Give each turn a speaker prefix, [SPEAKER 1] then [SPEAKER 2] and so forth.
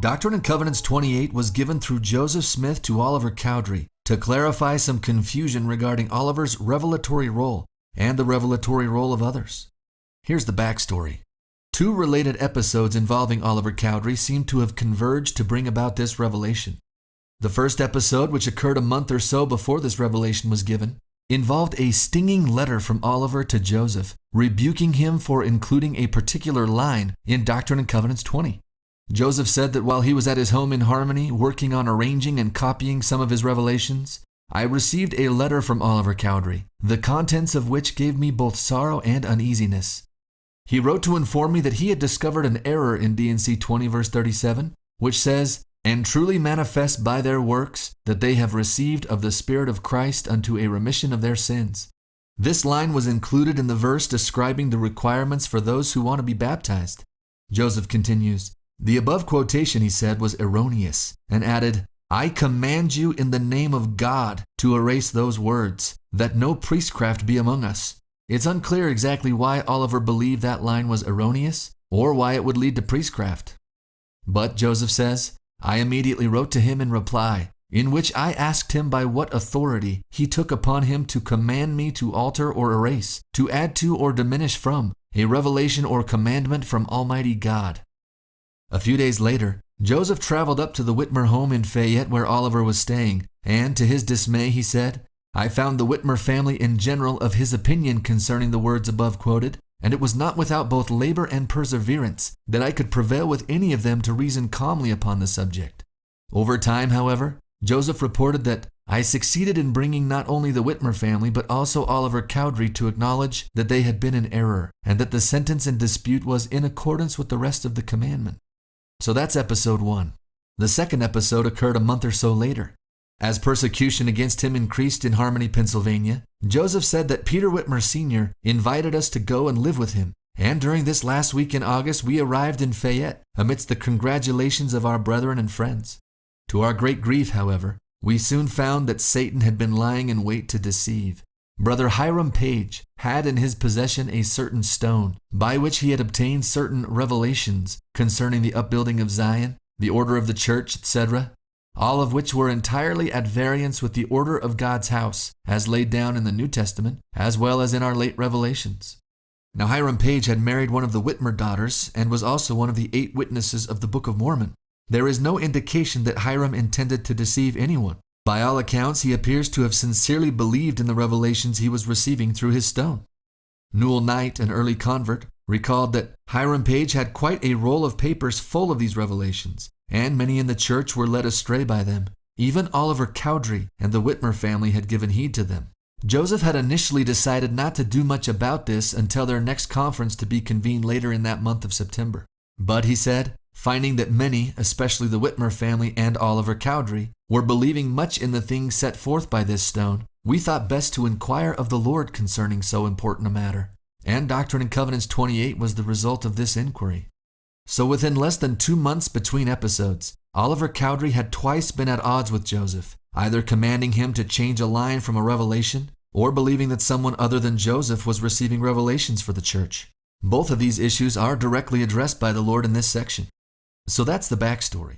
[SPEAKER 1] Doctrine and Covenants 28 was given through Joseph Smith to Oliver Cowdery to clarify some confusion regarding Oliver's revelatory role and the revelatory role of others. Here's the backstory. Two related episodes involving Oliver Cowdery seem to have converged to bring about this revelation. The first episode, which occurred a month or so before this revelation was given, involved a stinging letter from Oliver to Joseph, rebuking him for including a particular line in Doctrine and Covenants 20. Joseph said that while he was at his home in Harmony, working on arranging and copying some of his revelations, I received a letter from Oliver Cowdery, the contents of which gave me both sorrow and uneasiness. He wrote to inform me that he had discovered an error in D&C 20 verse 37, which says, "And truly manifest by their works that they have received of the Spirit of Christ unto a remission of their sins." This line was included in the verse describing the requirements for those who want to be baptized. Joseph continues, "The above quotation," he said, "was erroneous," and added, "I command you in the name of God to erase those words, that no priestcraft be among us." It's unclear exactly why Oliver believed that line was erroneous or why it would lead to priestcraft. But Joseph says, "I immediately wrote to him in reply, in which I asked him by what authority he took upon him to command me to alter or erase, to add to or diminish from, a revelation or commandment from Almighty God." A few days later, Joseph traveled up to the Whitmer home in Fayette where Oliver was staying, and to his dismay he said, "I found the Whitmer family in general of his opinion concerning the words above quoted, and it was not without both labor and perseverance that I could prevail with any of them to reason calmly upon the subject." Over time, however, Joseph reported that I succeeded in bringing not only the Whitmer family but also Oliver Cowdery to acknowledge that they had been in error and that the sentence in dispute was in accordance with the rest of the commandment. So that's episode 1. The second episode occurred a month or so later. As persecution against him increased in Harmony, Pennsylvania, Joseph said that Peter Whitmer Sr. invited us to go and live with him, and during this last week in August we arrived in Fayette amidst the congratulations of our brethren and friends. To our great grief, however, we soon found that Satan had been lying in wait to deceive. Brother Hiram Page had in his possession a certain stone, by which he had obtained certain revelations concerning the upbuilding of Zion, the order of the church, etc., all of which were entirely at variance with the order of God's house, as laid down in the New Testament, as well as in our late revelations. Now Hiram Page had married one of the Whitmer daughters and was also one of the 8 witnesses of the Book of Mormon. There is no indication that Hiram intended to deceive anyone. By all accounts, he appears to have sincerely believed in the revelations he was receiving through his stone. Newell Knight, an early convert, recalled that Hiram Page had quite a roll of papers full of these revelations, and many in the church were led astray by them. Even Oliver Cowdery and the Whitmer family had given heed to them. Joseph had initially decided not to do much about this until their next conference to be convened later in that month of September. But he said, finding that many, especially the Whitmer family and Oliver Cowdery, were believing much in the things set forth by this stone, we thought best to inquire of the Lord concerning so important a matter. And Doctrine and Covenants 28 was the result of this inquiry. So within less than 2 months between episodes, Oliver Cowdery had twice been at odds with Joseph, either commanding him to change a line from a revelation or believing that someone other than Joseph was receiving revelations for the church. Both of these issues are directly addressed by the Lord in this section. So that's the backstory.